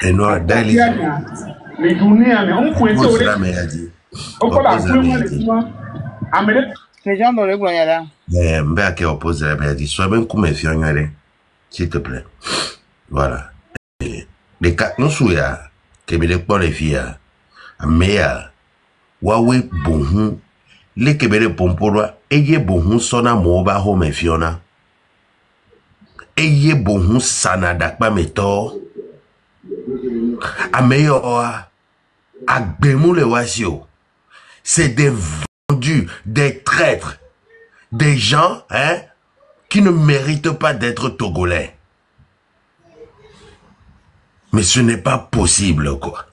Et non, Daily. Les journées, on peut Oppose la meilleure. Les gens dans le coin là. Mais Mbeke oppose la meilleure. Sois même comme un fion, s'il te plaît. Voilà. Les quatre nous souillent, que me les pas les filles, mais Wawe bonhun, les que me les pompora, eye bonhun sona moba home fiona. Eye bonhun sanada pas meto. A meilleur a gbemou le wasio. C'est des vendus, des traîtres, des gens hein, qui ne méritent pas d'être togolais. Mais ce n'est pas possible, quoi.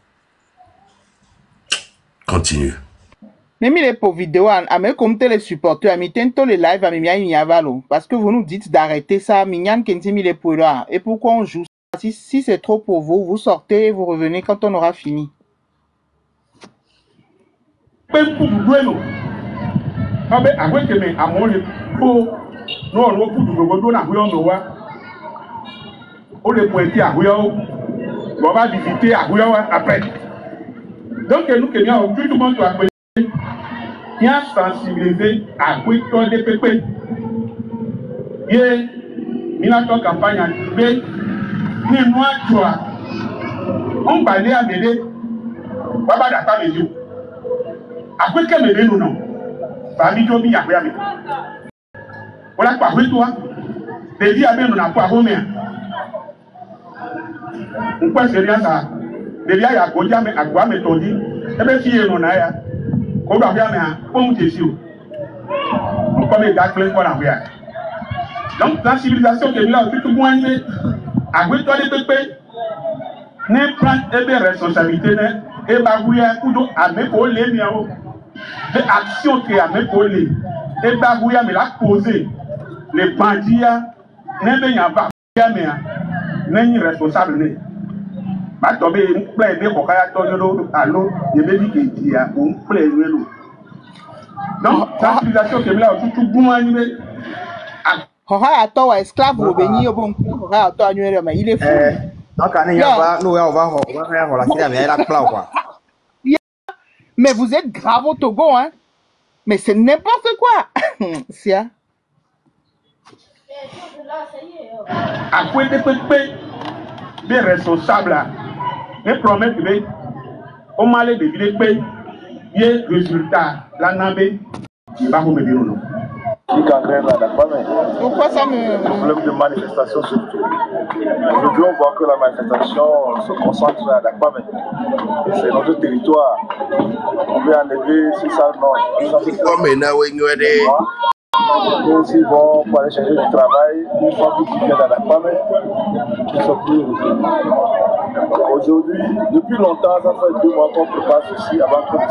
Continue. Même les pauvres vidéos, mais comme les supporters, mais tantôt les lives à Mimian parce que vous nous dites d'arrêter ça, Mignan Kentimi les pour là. Et pourquoi on joue ça? Si c'est trop pour vous, vous sortez et vous revenez quand on aura fini. On va visiter à Gouya après. Donc nous qui avons tout le monde doit bien sensibiliser à Gouya de Pépé. Et notre campagne a trouvé ni moi toi. On va aller à Médé. Baba d'Ata Médé. À Gouya Médé nous non. Famille Jobi à Gouya Médé. Voilà quoi toi. Les dieux avec nous n'a pas remis. On peut se dire ça. Les gars, il y a Godia, mais à quoi méthode? Et bien, si il y a un aya, on doit bien, mais on est sûr. On peut mettre la clé pour la voie. Donc, la civilisation qui est là, tout le monde est à Gouya de Pépé. Ne prend des responsabilités, et Bagouya, ou à mes collègues, des actions qui à mes collègues. Et Bagouya, mais la poser. Les bandits, ne bien pas, mais n'est responsable. Ma tombe plein de kokaya tonyo allo yebebi ke dia on plein welo donc sensibilisation que là tout bon animé Hoha ato esclave obéni obon hoha ato annuel mais il est fou donc on va nous on va la c'est mais la plat quoi. Mais vous êtes grave au Togo hein. Mais c'est n'importe quoi. Sia. À quoi des responsables les promesses de on m'a les dévidés paye les résultats la nabé il va vous me dire non. Pourquoi ça me problème de manifestation surtout. Aujourd'hui on voit que la manifestation se concentre à Dakpamé. C'est notre territoire. On veut enlever c'est ça non. S'ils vont pour aller chercher du travail, une fois qu'ils viennent à Dakpamé, ils sont plus heureux. Aujourd'hui, depuis longtemps, ça fait 2 mois qu'on prépare ceci avant que le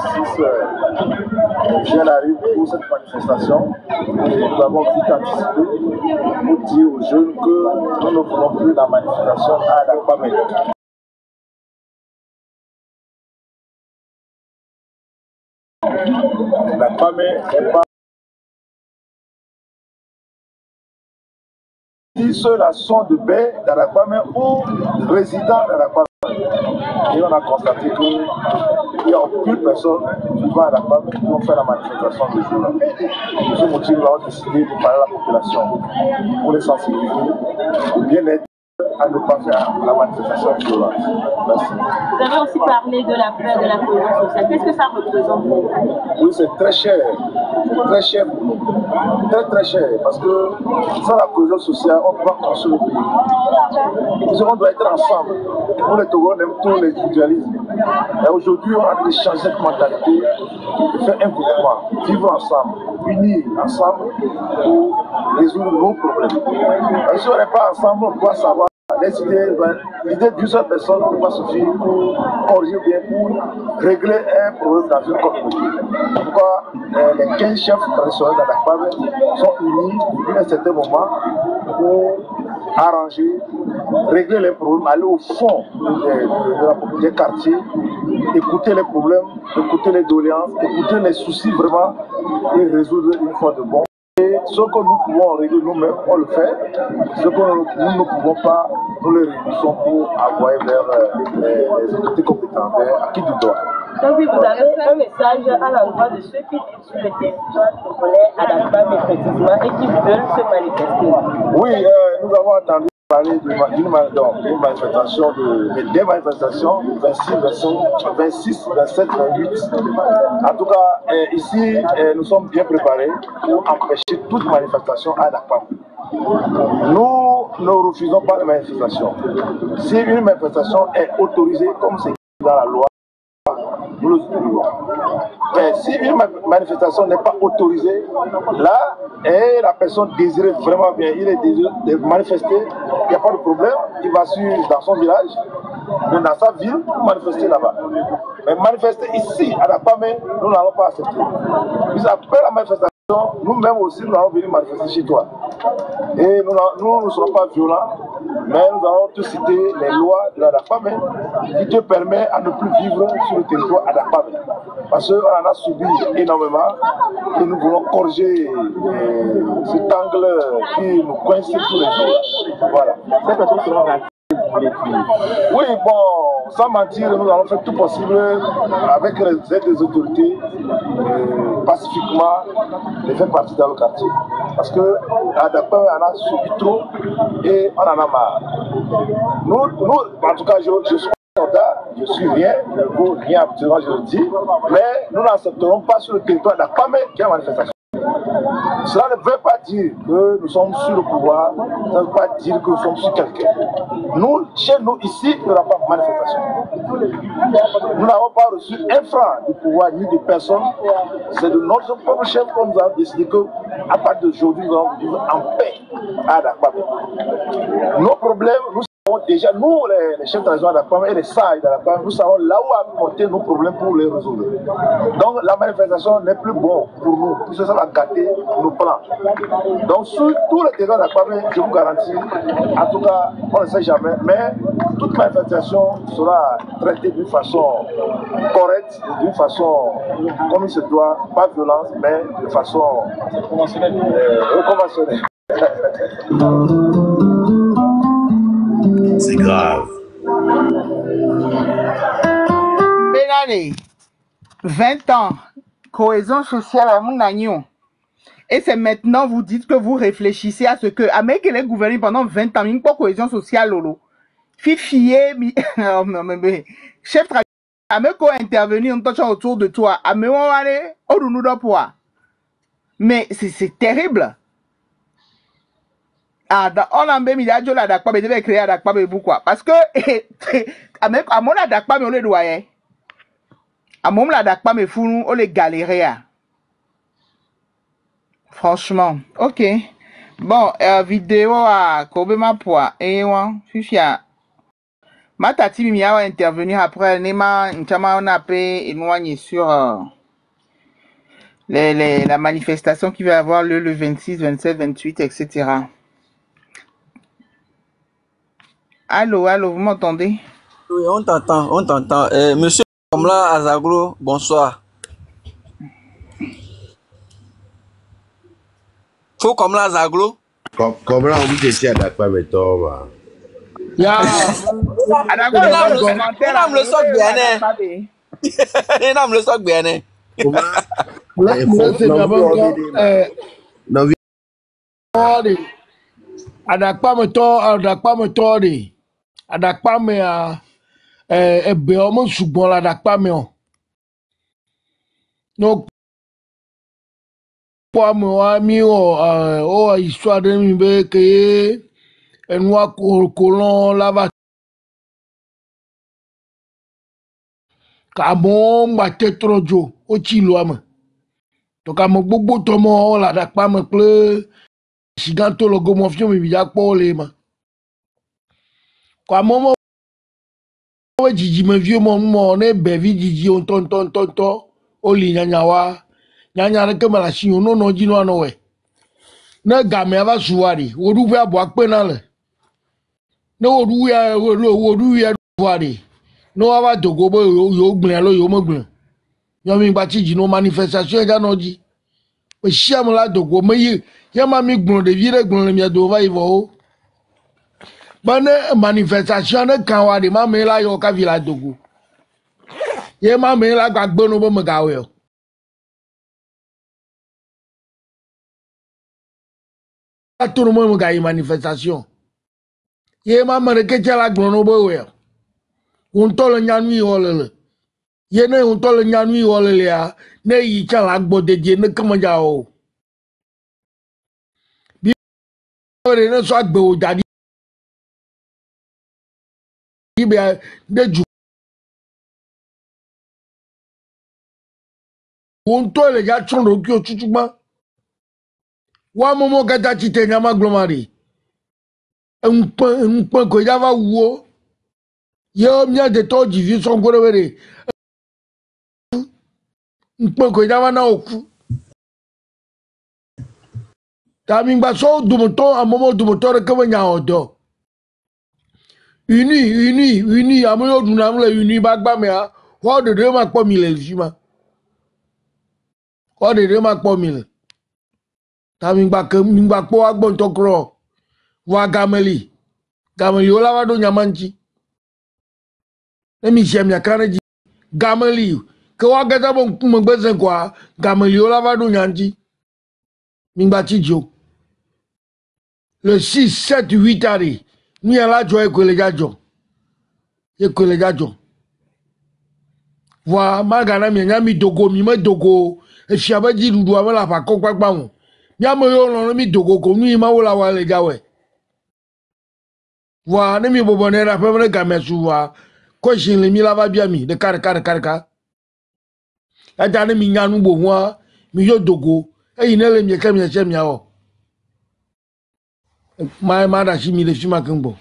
6 arrive pour cette manifestation. Nous avons vite anticipé pour dire aux jeunes que nous ne voulons plus la manifestation à Dakpamé. Dakpamé n'est pas. Ceux-là sont de baie d'Arakpamé ou résidents d'Arakpamé. Et on a constaté qu'il n'y a aucune personne qui va à Arakpamé qui vont faire la manifestation de jour-là. Pour ce motif, nous avons décidé de parler à la population pour les sensibiliser, pour bien-être à ne pas faire la manifestation de jour-là. Merci. Vous avez aussi parlé de la peur de la cohésion sociale. Qu'est-ce que ça représente pour vous? Oui, c'est très cher. C'est très cher pour nous. Très très cher. Parce que sans la cohésion sociale, on ne peut pas construire le pays. On doit être ensemble. Nous, les Togolais, on aime tout l'individualisme. Et aujourd'hui, on a envie de changer cette mentalité, de faire un gouvernement, vivre ensemble, unir ensemble pour résoudre nos problèmes. Et si on n'est pas ensemble, on doit savoir. L'idée d'une seule personne ne peut pas suffire pour corriger bien, pour régler un problème dans une communauté. Pourquoi les 15 chefs traditionnels d'Adakpamé sont unis depuis un certain moment pour arranger, régler les problèmes, aller au fond des quartiers, écouter les problèmes, écouter les doléances, écouter les soucis vraiment et résoudre une fois de bon. Et ce que nous pouvons régler nous-mêmes, on le fait. Ce que nous ne pouvons pas, nous le réunissons pour envoyer vers les autorités compétentes, à qui du droit. Donc oui, vous avez un message à l'endroit de ceux qui vivent sur le territoire congolais à la base effectivement et qui veulent se manifester. Oui, nous avons entendu parler d'une manifestation, des manifestations 26, 27, 28. En tout cas, ici, nous sommes bien préparés pour empêcher toute manifestation à Dakpam. Nous ne refusons pas les manifestations. Si une manifestation est autorisée, comme c'est dans la loi, nous le suivons. Mais si une manifestation n'est pas autorisée, là, et la personne désire vraiment bien, il est désiré de manifester, il n'y a pas de problème, il va dans son village, dans sa ville, manifester là-bas. Mais manifester ici, à Dakpamé, nous n'allons pas accepter. Puis après la manifestation, nous-mêmes aussi, nous allons venir manifester chez toi. Et nous ne serons pas violents, mais nous allons te citer les lois de la Dakpamé qui te permet à ne plus vivre sur le territoire à Dakpamé. Parce qu'on en a subi énormément et nous voulons corriger cet angle qui nous coince tous les jours. Voilà. Ces personnes seront racistes. Oui, bon, sans mentir, nous allons faire tout possible avec les aides des autorités, pacifiquement, de faire partie dans le quartier. Parce que à Dakpamé, on a subi trop et on en a marre. Nous en tout cas, je suis soldat, je suis rien, je ne vaux rien absolument, je le dis, mais nous n'accepterons pas sur le territoire d'Akpamé qu'il y a manifestation. Cela ne veut pas dire que nous sommes sur le pouvoir, ça ne veut pas dire que nous sommes sur quelqu'un. Nous, chez nous, ici, il n'y aura pas de manifestation. Nous n'avons pas reçu un franc du pouvoir ni de personne. C'est de notre propre chef qu'on nous a décidé qu'à partir d'aujourd'hui, nous allons vivre en paix à Dakpamé. Nos problèmes, nous savons déjà, nous, les chefs de la région d'Akpamé et les sages de Dakpamé, nous savons là où apporter nos problèmes pour les résoudre. Donc la manifestation n'est plus bon pour nous, puisque ça va gâter nos plans. Donc sur tout le territoire d'Akpamé, je vous garantis, en tout cas, on ne sait jamais, mais toute manifestation sera traitée d'une façon correcte, d'une façon comme il se doit, pas violence, mais de façon conventionnelle. C'est grave. Benane, 20 ans, cohésion sociale à mon agneau. Et c'est maintenant vous dites que vous réfléchissez à ce que Amérique est gouverné pendant 20 ans, une cohésion sociale lolo. Fifier, chef Amérique a intervenu en touchant autour de toi. Amérique mais c'est terrible. Ah, on a mis la joie d'Akpa, mais devait créer Adakpa, mais pourquoi? Parce que, à mon Adakpa, mais on les doit, à mon Adakpa, mais fou, on les galérait. Franchement, ok. Bon, vidéo à Kobema Poa, et Fifia. Ma tati Mimia va intervenir après, Nema, Nchama, on a payé éloigné sur la manifestation qui va avoir lieu le 26, 27, 28, etc. Allô, allô, vous m'entendez? Oui, on t'entend, on t'entend. Monsieur Komla Azaglo, bonsoir. Faut Komla Azaglo? Comme là, on dit que c'est à Dakpamé, toi, Ya. Enam le soc bien, enam le soc bien. Adakpamé a ebe ọmọ ṣùgbọ́n l'Adakpamé o. No pọ mi wa mi o histoire de mi be ke enua kolon lava ka mo mbate trojo o ti lo am. To ka mo gbogbo tomo l'Adakpamé ple siganto logo mo fi mi biya po le ma. Kwa mo we jiji me vieux mo ne bevi jiji on ton o li nyanya wa nyanya re ke mala si no no ji no we na ga me ava suwari wodu we abo ape na le na wodu ya suwari no ava dogo bo yo gbin lo yo mo gbin yo mi gba ti ji no manifestation ja no ji We share la dogo me yi ya ma mi gbon de vire gbon le mi do va ivo. Bane manifestation ne kan wa de ma me la yo ka vi la dogo. Ye ma me la gbagbo no bo me ga we. A tout le monde ga manifestation. Ye ma me ke la gbon no bo we. Un to le nyanu yi olele. Ye ne un to le nyanu yi olele ya ne yi cha la gbo de je ne kama ja o. Bi ore ne so agbe o jadi be de ju un to le ja chon ro ki o chuchuma. Wa momo gata chite nyama glomari. Un pan ko ja va wo. Yo mia de to ji vi son gore were. Un pan ko ja va na oku. Ta mi gba so du moto a momo du moto re ke nya odo. Uni amoyo du na mle uni ba gba me a. Ho de ma po mi le jima. Ho de ma po mi le. Ta mi gba po agbon to kro. Wa gameli. Gameli ola wa do nyamanchi. Emi shem ya kana ji gameli. Ke wa gata bon mo gbesen kwa gameli ola wa do nyanchi. Mi gba ti jo. Le 6, 7, 8 ari. Mi ala jo e ko le jajo. E ko le jajo. Wa magana mi nya mi dogo mi me dogo. E fiaba ji dudu amala pa ko gbagba won. Mi amoyo lo mi dogo ko mi ma wo la wa le jawe. Wa ne mi bobo ne ra pe me ga mesu wa ko shin le mi la va bia mi de kare ka aja ne mi nyanu bo wa mi yo dogo e yin le mi ke mi che mi awo ma da shi mi le fi ma kembo.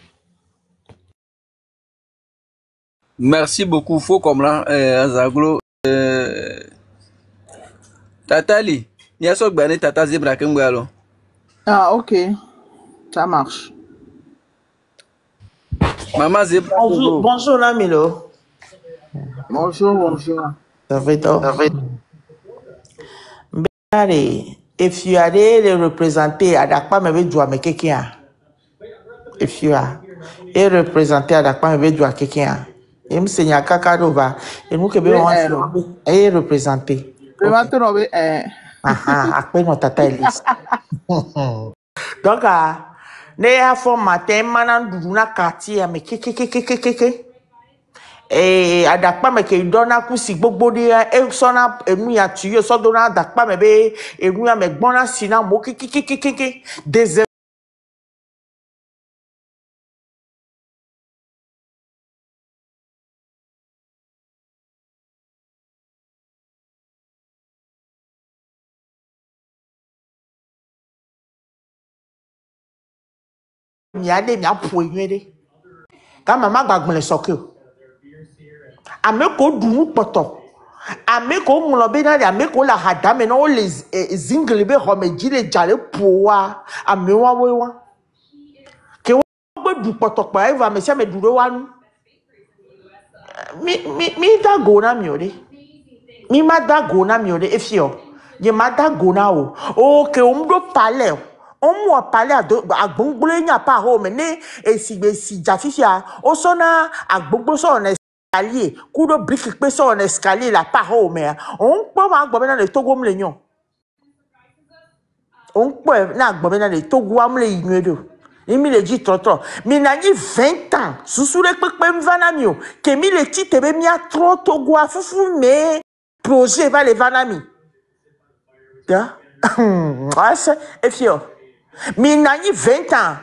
Merci beaucoup, faux comme là, Azaglo. Tatali, il y a ce que Tata Zebra Kembalo. Ah, ok. Ça marche. Maman Zebra. Bonjour, Namilo. Bonjour. Ça fait tôt. If you are there representé à Dakpa, me veut jouer avec quelqu'un. If you are représenté à Dakpa, me veut jouer avec quelqu'un. Et me seigneur Kakarova, et nous que bien on représenté. Après notre tata Elise. Donc, ne ya fo matin manan duduna quartier me kekekekekeke. Adakpa me ke dona kusi gbogbo de e sona enu ya tuyo so dona adakpa me be enu ya me gbona sina mo kekekekeke des mi ade mi apo enwede ka mama gbagbon le soke ameko dunu poto ameko mulobe na ameko la hadame no le zingle be home jile jale poa amewa wewa ke wo gbe du poto pa eva me se me duro wanu mi da go na mi ode mi ma da go na mi ode efio ye ma da go na o ke o mdo pale on mo pale agbongbolo nya pa ho me ne esigbe si jafifia o so na agbogbo so na escalier kudo brick pe so na escalier la pa ho me on po ma gbo me na le togo mle nyon on po na gbo me na le togo amle yinwedo imi le ji trotro mi na ni 20 ans susure pepe mvana mi o ke mi le ti tebe mi a tro togo afufu me projet va le vanami ya asa efio mi na ni 20 ans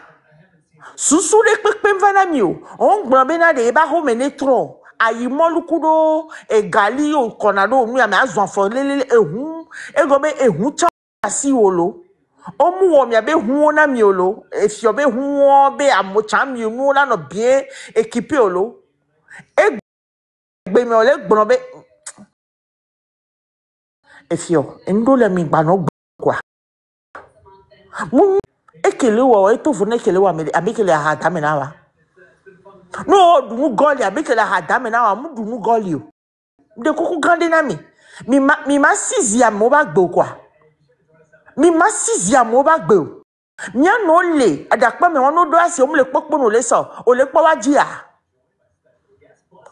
susure pepe mvana mi o on gbo me na de ba ho me ne tro ayi molukudo e gali o konado mi a me azon fo lele ehun e go be ehun cha si olo o mu wo mi abe hu na mi olo efio be hu be amocha mi nu la no bien équipé olo e gbe mi ole gbon be efio ndo le mi gba no kwa mu ekele wo e to fun ekele wa me abekele ha da me na wa no du goli abekele ha da me na wa mu du goli o de kuku gande na mi ma sizia mo ba gbo kwa Mi ma 6e mo ba gbe o. Mia no le adakpa me wono do ase o mo le popo no le so. O le po wa dia.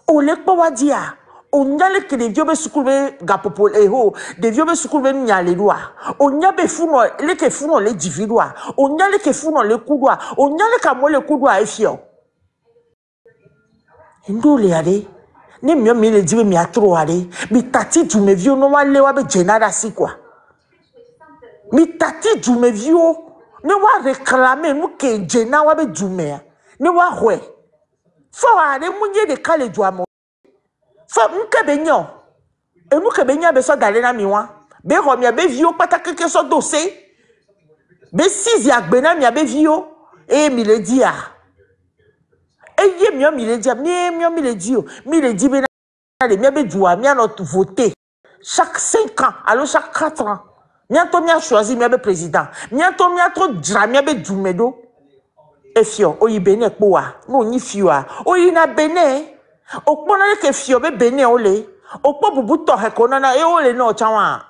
O le po wa dia. O nyale ke de viobe sukube gapopo eho. De viobe sukube nyale doa. O nyabe funo le ke funo le dividua. O nyale ke funo le kudwa. O nyale ka mo le kudwa efio. Ndo le ade. Ne mio mi le diwe mi atro ade. Mi tati du me vio no wa le wa be jenada si kwa. Mi tati du me vio ne wa réclamer nous que jena wa be du me. Ne wa hwe. Fo ade munye de kale du amo. Fo nke be nyon. E nous ke be nya be so dale na mi wa. Be ho mi be vio pata keke so dossier. Be 6 ya gbe na mi be vio. E mi le di a. E ye mi le di a. Mi le di o. Mi le di be na de mi be du a mi a not voter. Chaque 5 ans, alors chaque 4 ans. Miato mi a choisi mi be président. Miato mi a trop dra mi be du medo. E fio o yi bene po a. No ni fio a. O yi na bene. O pona le ke fio be bene o le. O po bubu to he ko na e o le no chawa.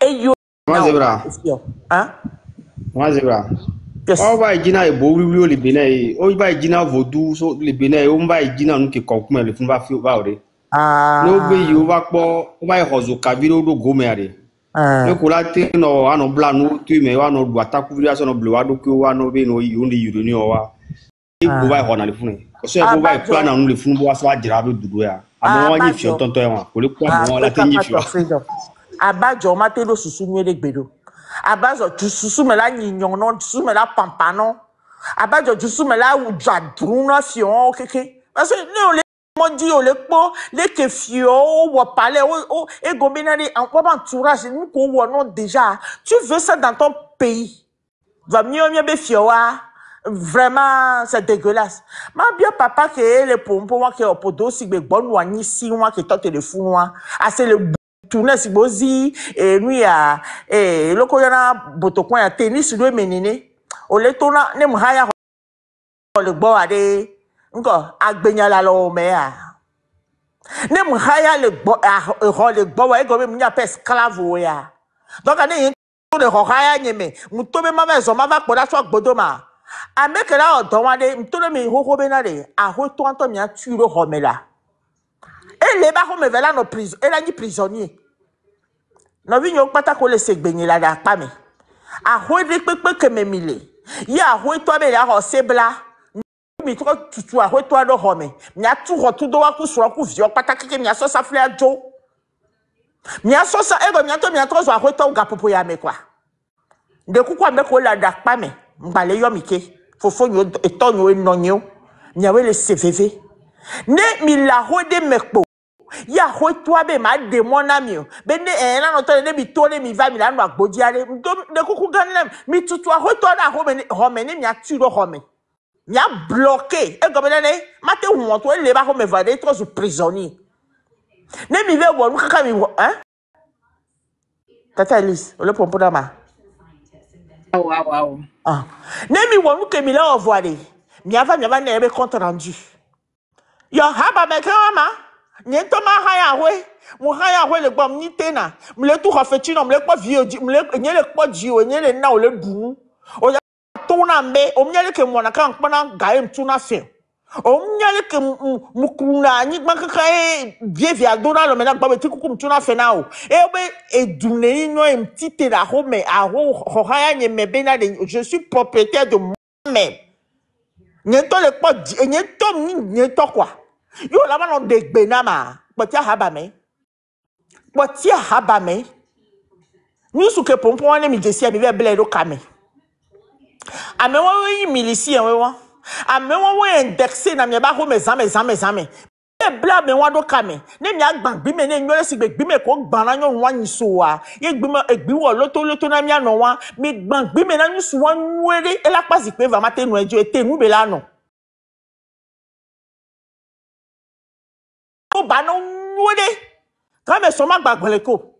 E yo Moi zebra. Hein? Moi zebra. Yes. O ba jina e bo wi le bene. O ba jina vodu so le bene o ba jina nu ke konkume le fun ba fi ba ore. No be yo ba po o ba hozo kabiro do gome are. Ne kula te no ano bla no tu me wa no bata kuvira so no blo wa do ko wa no be no yi only you ni o wa. E go ba ho na le fun. Ko so e go ba plan na no le fun bo wa so ajira be dudu ya. Amo wa ni fi tonto e wa. Ko le kwa mo la te ni fi. Abajo ma te do susu ni le gbedo. Abajo tu susu me la nyinyon no susu me la pampano. Abajo tu susu me la ujadru na fion keke. Parce que ne mon dit o le po le ke fio o parler o e gomena ni en quoi entourage nous ko wono déjà tu veux ça dans ton pays va mieux be fio wa vraiment c'est dégueulasse ma bien papa que le pompo wa ke opodo si gbe gbonu ani si wa ke to téléphone wa assez le tourner si bozi et nous ya et loko yana botokon ya tennis do menene o le tona ne mhaya le gbo ade Nko agbenya la lo me a. Ne mhaya le gbo wa ego me nya pe esclave ya. Donc ane to le hohaya nyeme. Mto be ma zo ma va poda so gbodo ma. Ameke la odon wa de mto le mi hoho be na de. A ho to anto mi atu ro ho me la. E le ba ho me vela no prison. E la ni prisonnier. No vi nyo pata ko le segbenye la da pa me. A ho de pepe ke me mile. Ya ho to be la ho sebla. Mi to tutu a ho to do ho me. Mi atu ho tu do wa ku so ku vio pata keke mi aso sa fle ajo. Mi aso sa ego mi ato zo a ho to ga popo ya me kwa. De ku kwa me ko la da pa me. Mbale yo mi ke. Fofo nyo eto nyo enonyo. Mi awe le CVV. Ne mi la ho de mekpo. Ya ho to be ma de mona mi o. Be ne na no to de bi to le mi va mi la no agbodi ale. De ku ku ganlem mi tutu a ho to da ho me ne mi atu do ho me. Mi a bloqué. Et comme ne mate ou to le ba ko me va de trop prisonnier. Ne mi ve wo kaka mi hein? Tata Elise, le pompo dama. Wow. Ah. Ne mi wo ke mi la envoyer. Mi ava na be compte rendu. Yo haba me kama. Ni to ma haya we. Mu haya we le gbom ni tena. Mi le tu refeti no mi le po vie mi le nye le po ji o nye le na o le du. O tuna mbe omnyale ke mwana kan kpana gaem tuna fe omnyale ke mukuna ni makaka e vie adona lo mena gba beti kukum tuna fe na o ebe edune no emtite la ho me aho hohaya nye mebe na de je suis propriétaire de moi-même nyeto le po nyeto kwa yo la ma no de gbe na ma potia haba me ni su ke pompo wane mi jesi abi be ble do kame Ame wa milicien wa. Ame wa indexé na mi ba ho mezame. E bla me wa do kame. Ne mi agban bi me ne nyole si gbe me ko gban na nyon wa nyiso wa. Ye gbi me egbi wo loto na mi anon wa. Mi gban bi me na nyiso wa nwere e la pasi pe va mate nu ejo ete nu be la no. Ko ba no nwere. Ka me so ma gbagbele ko.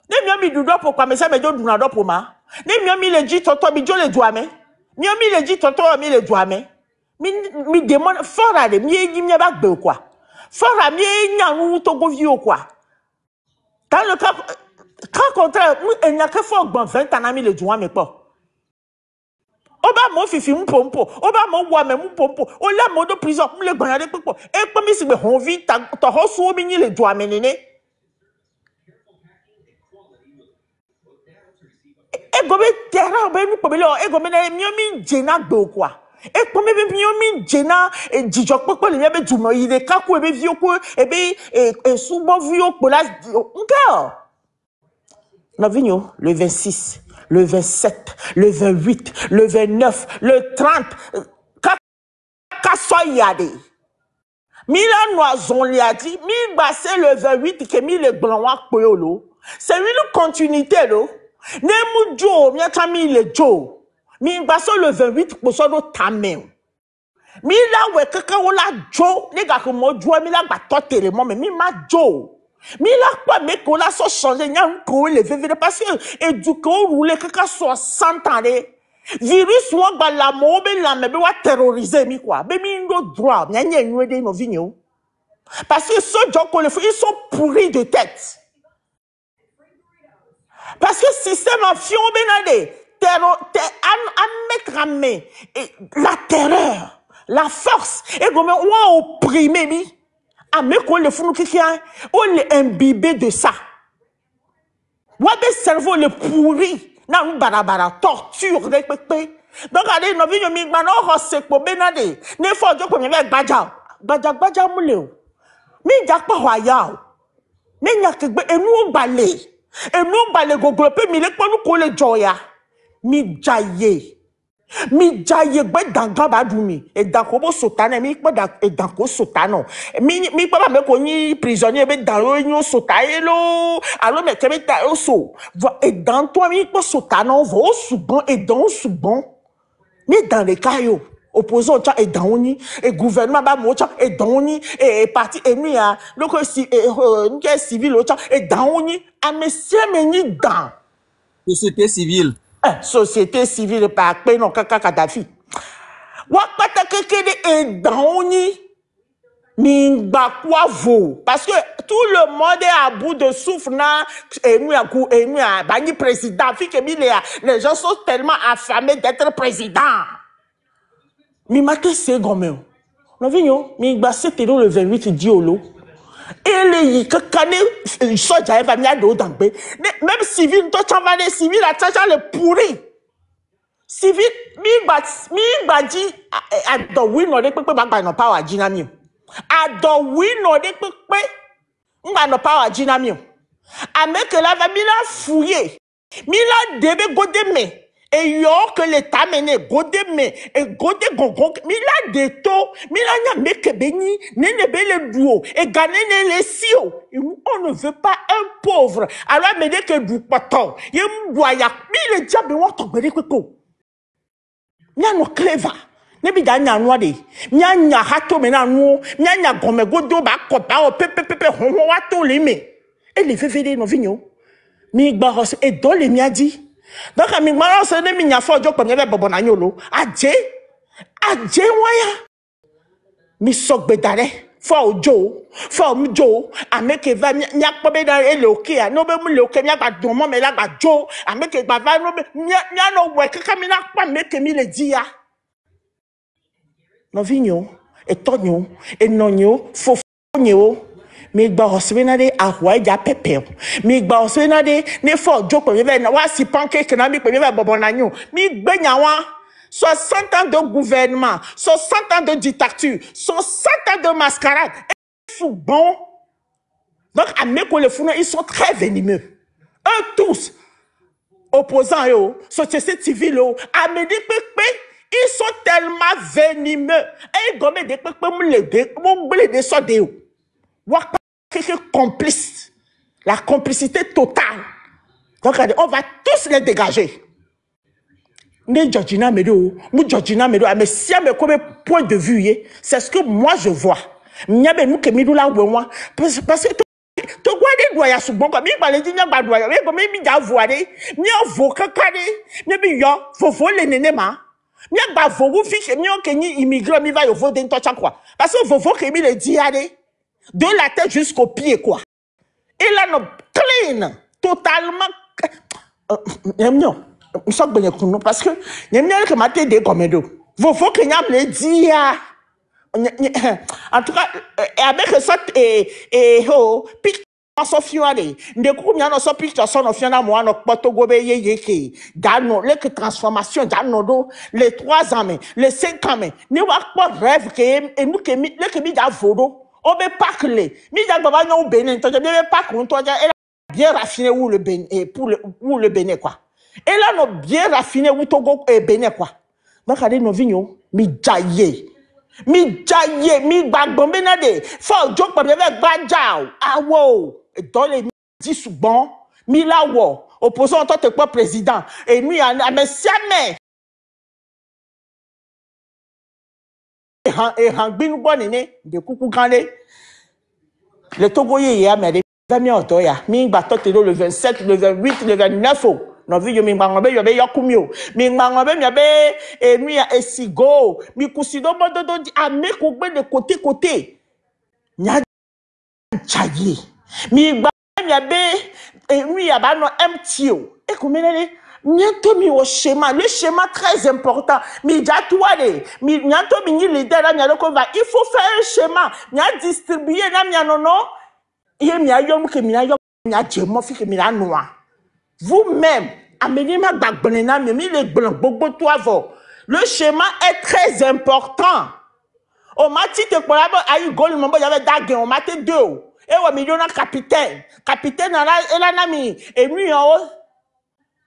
Ne mi du dopo kwa me se me jo du na dopo ma. Ne mi le ji toto bi jo le du ame. Mi le ji toto mi le du ame. Mi demande fora de mi yi mi ba gbe kwa. Fora mi nya nu to go vi o kwa. Dans le cas Quand contraire, il n'y a que faut 20 ans, ami le joint, mais pas. Oba mo fifi mpompo, oba mo wame mpompo, ola mo de prison, le gbanyade popo. E pa mi si be honvi ta ho so mi ni le doa menene. E gobe terra be nu pobele o e gobe na mi o mi jena gbo kwa. E pa mi be mi o mi jena e jijo popo le be dumo yi de kaku e be vi oku e be e subo vi oku la nka. Novinho, le 26. Le 27, le 28, le 29, le 30. Kassoyade. Milan Noison lui a dit, mi basse le 28 que mi le blanc poyolo. C'est une continuité, lo. Ne mou jo, mi a mis le jo. Mi basse le 28 pour son autre tamen. Mi la we kaka wala jo, les gars que mo jo, mi la bato télément, mais mi ma jo. Mais là, quoi, mais qu'on a so changé, il y a un coup, le VVD, parce que, et du coup, roule, quelqu'un 60 ans, virus, ou ba la mobe, la mebe, wa terroriser, mi quoi, mais mi no droit, n'y a n'y a une idée, no vigno. Parce que ceux gens qu'on le fait, ils sont pourris de tête. Parce que système en fion, benade, mettre en main, la terreur, la force, et comme on a opprimé, mi. Ah, mais qu'on le fout, on est imbibé de ça. What le cerveau le pourri. Na barabara, torture, respecté. Donc, allez, nous venons de maintenant, on s'est pour benade. Ne faut dire qu'on est badja. Badja moulé. Mais il n'y a pas royal. Mais il y a que, et nous, balé. Et nous, balé, gogolopé, mais les pas nous coller joya. Mi jaye. Mi jaye gbe danga badumi e danko bo sotana mi gbe da e danko sotano mi pa me ko ni prisonnier be dan yo ni sotaelo alo me kebe ta oso e dan toi mi po sotano vo suban e dan suban mi dans les cailloux opposant cha e dan oni e gouvernement ba mo cha e dan oni e parti enu ya donc si nke civil o cha e dan oni a monsieur me ni dan Société civile. Société civile par paix non kaka Kadhafi. Wakata kekede e daoni mingba kwa vo parce que tout le monde est à bout de souffle na enu a bani président fi ke les gens sont tellement affamés d'être président. Mi mate c'est gomme. No vinyo mingba c'était le 28 diolo. Et les kakane soja va mia do dangbe même civil to chavale civil a chacha le pourri civil mi baji ado wi no de pepe bagba no power jinami ado wi no de pepe ngba no power jinami ameke la va mi la fouiller mi la debe godeme et yo que l'état mené godeme et gode gongon mi la deto mi la nya meke beni nene bele duo et gagner les sio on ne veut pas un pauvre alors me de que du paton yem doya mi le diable wa to gbere kweko nya no clever ne bi da nya no de nya hato me na no nya gome godo ba ko ba o pepe hon wa to le me et les VVD no vigno mi gba hos et dans les mia dit donc mi mara se ne mi nya fo jo ko mi be bobo na nyolo aje waya mi sogbe dare fo mi jo ameke va nya po be da ele oke a no be mu le oke nya gba don mo me la gba jo ameke gba va no be nya no we kaka mi na pa meke mi le dia no vinyo e tonyo e nonyo fo nyo mi gba hospital a huaja pepe mi gba hospital ne fo joko mi na wa si pancake na mi pe mi bobo na nyu mi gbenya wa 60 ans de gouvernement 60 ans de dictature 60 ans de mascarade et sous bon donc à mes collègues ils sont très venimeux eux tous opposants yo société civile yo à me dire pepe ils sont tellement venimeux et gomme de pepe mo le de so de yo complice, la complicité totale. Donc, on va tous les dégager. Mais Georgina Medo, mais si elle me comme point de vue, c'est ce que moi je vois. Parce que tu vois des doigts sous bon comme il parlait d'une badoie, mais comme il m'a voilé, ni un vocat carré, ni bien, faut voler nénéma. Ni un bavou fiche, ni un kenny immigré, mi va y voter une quoi. Parce que vous que mi le dit, allez. De la tête jusqu'au pied, quoi. Et là, non, clean. totalement parce que que maté de comme do vous faut que nyam le dia en tout cas avec ça pic sofiane de ku nya no so picture so no fiana mo no poto gobe yeke dano le que transformation dano do les 3 ans mais les 5 ans mais ni wa pas rêve que et nous que le que mi da vodo on be pas les mi da baba no benin to be pas qu'on to bien raffiné ou le Bénin pour le Bénin quoi et là no bien raffiné ou Togo et Bénin quoi donc allez no vigno mi jaye mi bagombe na de faut joke pas avec badjao awo dans les 10 bon mi lawo opposant toi t'es pas président et nous mais jamais et hangbin bonene de coucou grandé le Togoyé ya mais mi le 27 le 28 le 29 no video mi bangobe yo be yokumio mi bangobe mi be enu ya esigo mi kusido bododo ame ko gbe de côté nya chaye mi gba mi be enu ya ba no MTO e ko menene nyanto mi o schéma le schéma très important mi jatuale mi nyanto mi ni leader na nyalo va il faut faire un schéma nya distribuer na mi anono ye mi ayom ke mi ayom nya jemo fi ke mi la noa vous-même amenez ma bagbonena mi le blanc bobo toi le schéma est très important au mati te pour ayi gol mo ya dague on mate 2 et au million capitaine na la na mi et lui en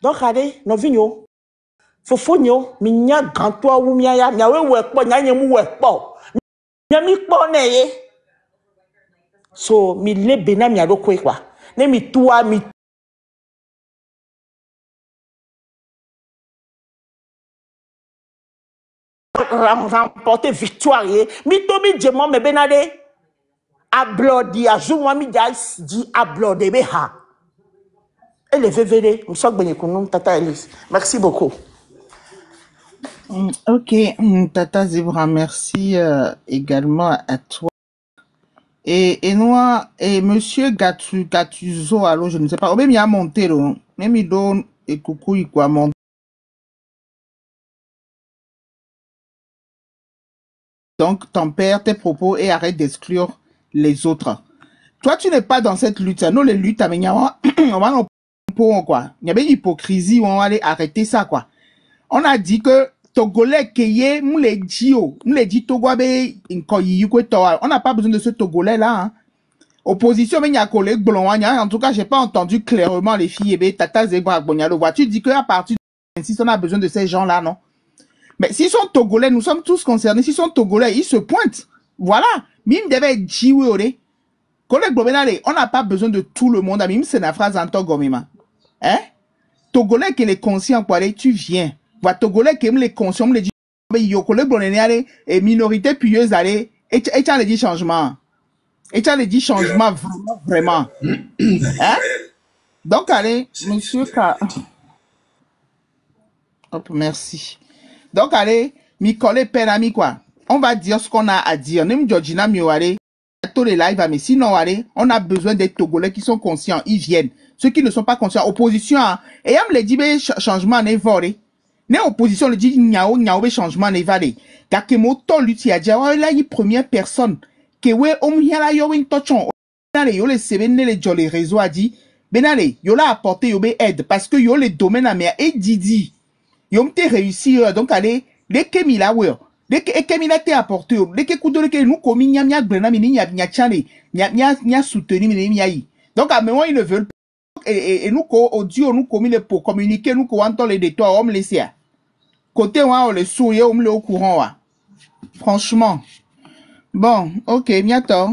donc allez no vigno fofonyo mi nya grand toi ou mi ya we po nya nyemu we po nya mi po na ye so mi le bena mi ado quoi ne mi toi mi remporter victoire mi to mi djemo me benade ablodi azuma mi di ablodi be ha et le VVD nous sommes bénis nous tata Elise merci beaucoup. Ok, tata Zebra, merci également à toi. Et nous, et monsieur Gatuzo, alors je ne sais pas, ou même il y a monté, même il donne, et coucou, il quoi monter. Donc, tempère tes propos et arrête d'exclure les autres. Toi, tu n'es pas dans cette lutte. Nous, les luttes, on va quoi. Il y avait l'hypocrisie, on va aller arrêter ça, quoi. On a dit que Togolais qui nous les dit Togoabe, on n'a pas besoin de ce Togolais là. Hein. Opposition, mais il y a collègue blanc. En tout cas, j'ai pas entendu clairement les filles. Tata Zebra Bonyalo. Tu dis qu'à partir de 26, on a besoin de ces gens là, non? Mais s'ils sont Togolais, nous sommes tous concernés. S'ils sont Togolais, ils se pointent. Voilà. Mime devait dire, collègue Bobenale, on n'a pas besoin de tout le monde. Mime, c'est la phrase en Togomima. Hein? Togolais qui est conscient, quoi, tu viens. Voilà, Togolais qui aime les conscients, les dit, collègue Bobenale, et minorité pieuse, allez, et tu as dit changement. Et tu as dit changement, vraiment. Hein? Donc, allez, monsieur K. Hop, merci. Donc, allez, mi coller penami quoi. On va dire ce qu'on a à dire. Même Georgina Mioare, tous les lives, mais sinon, allez, on a besoin des Togolais qui sont conscients. Ils viennent. Ceux qui ne sont pas conscients, opposition, hein. Et on me dit, changement n'est volé. Né opposition, le dit, niao, changement n'est volé. Kakemo, ton lutte, il y a déjà, là, il première personne. Que ouais, on y a la yo, une tochon. Benale, yo les semaines, les réseaux a dit, Benale, yo l'a apporté, yo be aide. Parce que yo les domaines à mer et Didi. Yo m'te réussi, donc allez, dès que mi la ouais, dès que mi la t'es apporté, dès que couteau que nous commis nya brena mi nya chale, nya soutenu mi nya yi. Donc à moment ils ne veulent pas et nous ko audio nous commis les pour communiquer nous ko entend les détours on me laisser. Côté on le souiller on me le au courant wa. Franchement. Bon, OK, miato.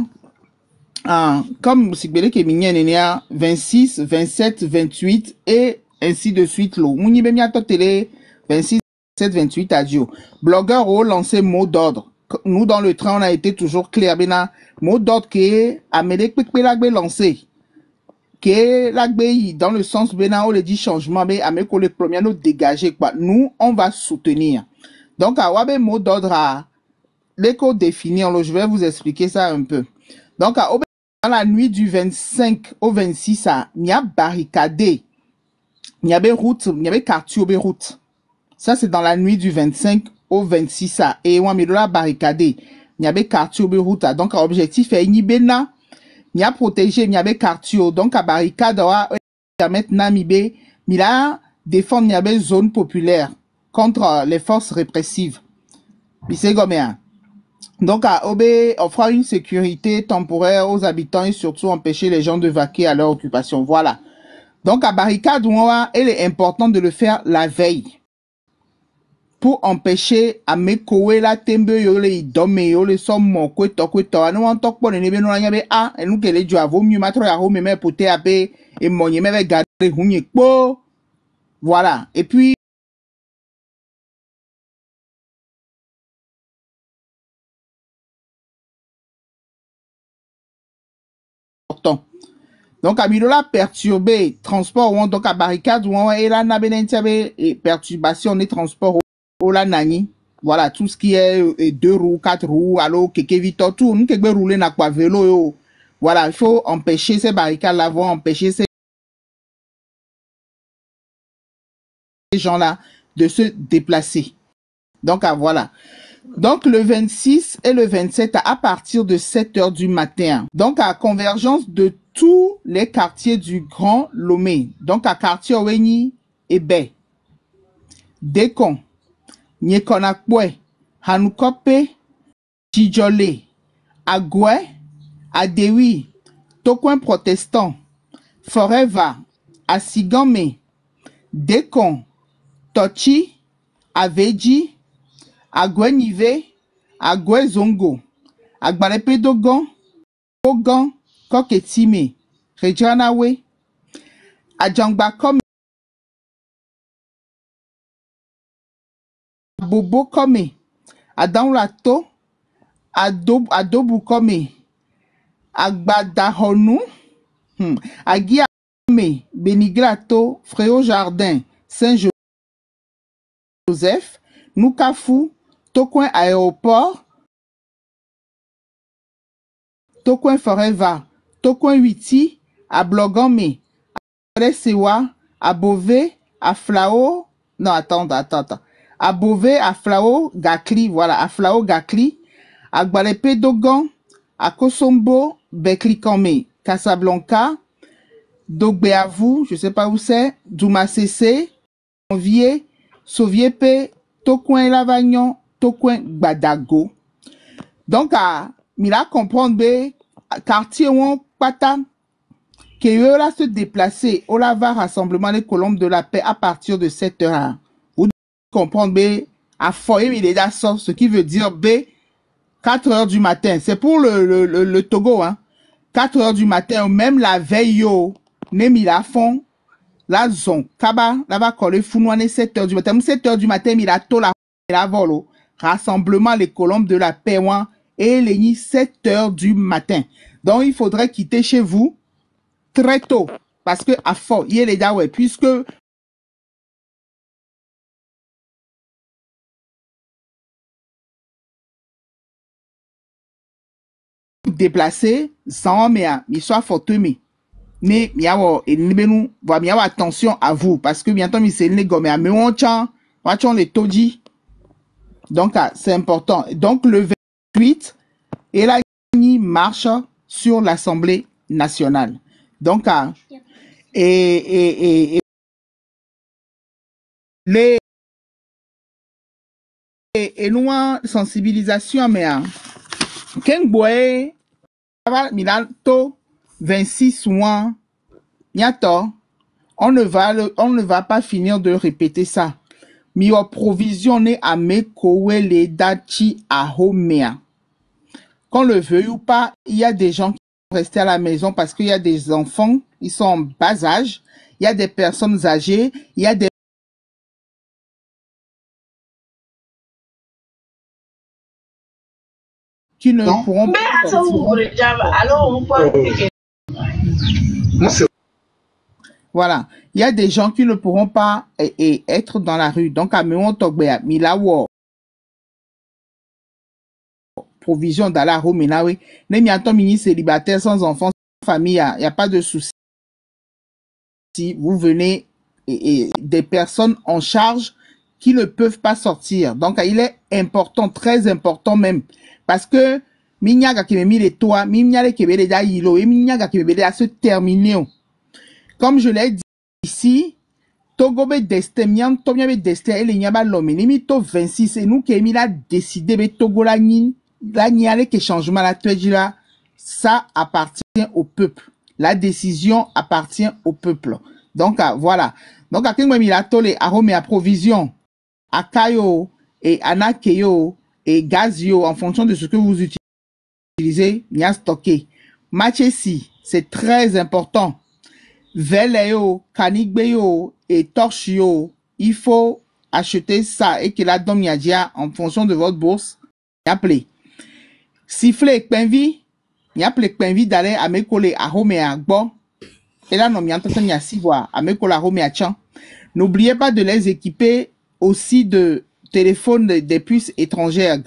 Ah, comme si belé que minyen enya 26, 27, 28 et ainsi de suite lo. Mouni be miato télé 26, 27, 28 adieu. Blogueur ont lancé mot d'ordre. Nous, dans le train, on a été toujours clair. Bena, mot d'ordre qui est Amédée Pekpelagbe lancé. Qui est l'agbe dans le sens, bena, on le dit changement, mais Améko le premier nous dégager, quoi. Nous, on va soutenir. Donc, à Wabe mot d'ordre à l'éco définir, je vais vous expliquer ça un peu. Donc, à dans la nuit du 25 au 26, il y a barricadé. Il y avait route, il y avait quartier au route. Ça, c'est dans la nuit du 25 au 26. Et on a mis la barricadé. Il y avait quartier au route. Donc, l'objectif est il y a protégé, il y avait quartier. Donc, à barricade, on va permettre Namibé, il a défendre, il y avait zone populaire contre les forces répressives. C'est comme ça. Donc, à OB, on fera une sécurité temporaire aux habitants et surtout empêcher les gens de vaquer à leur occupation. Voilà. Donc, à barricade, il est important de le faire la veille pour empêcher à me kowe la tembe yole idome yole somo kweto anu antok po nebe no anyabe a enu kele jo avo mieux matro ya home me pote abe et monye me garder hunye kpo. Voilà. Et puis donc à Milola perturbé transport ou donc à barricade ou et là na benentiabe et perturbation des transports au la nani. Voilà, tout ce qui est 2 roues, 4 roues, allo keke vito tout, nous keke rouler na quoi vélo yo. Voilà, il faut empêcher ces barricades là, vont empêcher ces gens là de se déplacer. Donc voilà. Donc, le 26 et le 27 à partir de 7 heures du matin. Donc, à convergence de tous les quartiers du Grand Lomé. Donc, à quartier Oweni et Bay. Dekon, Nyekonakwe, Hanukope, Tijole, Agwe, Adewi, Tokwen Protestant, Forever, Asigame, Dekon, Tochi, Aveji, Agwe Nive, Agwe Zongo, Agbalepe Dogon, Ogan, Koketime, Rejanawe, Adjangba Kome, Bobo Kome, Adanlato, Adobu Kome, Agbadahonu, Agia Kome, Benigrato, Fréo Jardin, Saint-Joseph, Nukafu, Tokwen Aéroport, Tokwen Forever, Tokwen Witi, à Blogome, à Sewa, à Bové, à Flao, non, attends. À Bové, à Flao, Gakli, voilà, à Flao, Gakli, à Gbalepe Dogon, à Kosombo, Beklikome, Casablanca, Dogbeavou, je sais pas où c'est, Douma Sese, Convier, Soviepe, Tokwen Lavagnon, Tokwen Gbadago. Donc, à Mila comprendre, quartier où pata, que là se déplacer, on va rassemblement des colombes de la paix à partir de 7 heures. Vous comprenez, à foyer, il est d'accord, ce qui veut dire, 4 heures du matin. C'est pour le Togo, hein. 4 heures du matin, ou même la veille, yo, nemi la fond, la zone, kaba, la va coller founoine 7 heures du matin. 7 heures du matin, il a tout la volo. Rassemblement les colombes de la paix, et les nids 7 heures du matin. Donc, il faudrait quitter chez vous très tôt. Parce que, à fort, il y a les gars, ouais, puisque déplacer, sans mais il soit fortuné. Mais, il y a attention à vous. Parce que, bientôt, il s'est négocié. Mais on les todi. Donc, c'est important. Donc, le 28, et là, il marche sur l'Assemblée nationale. Donc, et nous, sensibilisation, mais, Kengboé, Milanto, 26 mois, on ne va pas finir de répéter ça. Mi provisionné à me kowe les dachi à homea. Qu'on le veuille ou pas, il y a des gens qui vont rester à la maison parce qu'il y a des enfants, ils sont en bas âge, il y a des personnes âgées, il y a des qui ne pourront pas voilà, il y a des gens qui ne pourront pas être dans la rue. Donc, à Méon Togbea, Milawo, provision dans la Roménawe. N'est attend mini célibataire sans enfant, sans famille, il n'y a pas de souci. Si vous venez et des personnes en charge qui ne peuvent pas sortir. Donc, il est important, très important même, parce que minyaga qui me mis les toits, minyaga qui me les da yilo, et minyaga qui me les a se terminer. Comme je l'ai dit ici, Togo be destin, miam tomia be destin, et les nyaba l'homme, ni to 26, et nous qui mi a décidé be Togo la niale que changement la tueji là, ça appartient au peuple. La décision appartient au peuple. Donc, voilà. Donc, à quel moment il a tolé, arôme et à provision, à kayo, et anakeyo, et gazio, en fonction de ce que vous utilisez, il y a stocké. Matchesi, c'est très important. Veleo, kanigbeyo, et torchio, il faut acheter ça, et que la dom yadia, en fonction de votre bourse, appelé. Sifflet, penvi, il y a plein d'aller à mes collègues à Rome et à Gbo. Et là, non, il y a un si voir à mes collègues à Rome et à Tchan. N'oubliez pas de les équiper aussi de téléphones des puces étrangères.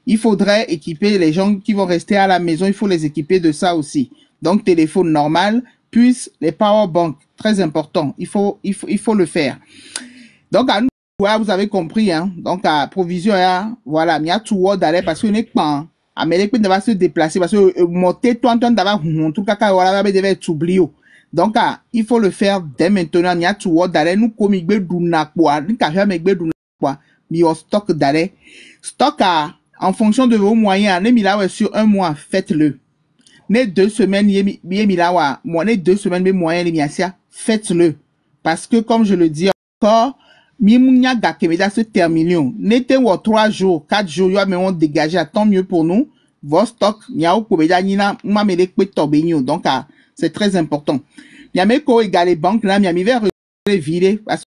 Il faudrait équiper les gens qui vont rester à la maison. Il faut les équiper de ça aussi. Donc, téléphone normal, puces, les power banks, très important. Il faut le faire. Donc, à nous, vous avez compris, hein. Donc, à provision, hein, voilà, il y a tout d'aller parce que n'est pas, Amérique ne va se déplacer parce que monter tout en temps d'avoir, en tout cas, voilà, devait être oublié. Donc, il faut le faire dès maintenant. Il y a tout d'aller, nous, comme il y a quoi, nous, jamais quoi, mais au stock d'aller. Stock en fonction de vos moyens, n'est mis là, sur un mois, faites-le. N'est 2 semaines, mis là, moi, n'est 2 semaines, mais moyens, les faites-le. Parce que, comme je le dis encore, Mimounia Gakemeda se termine. N'était ou 3 jours, 4 jours, y'a mais on dégage, tant mieux pour nous. Vos stocks, y'a ou koubeda nina, m'amele kwe tobenyo. Donc, c'est très important. Y'a mais ko égale banque, là, y'a mi vers virer, parce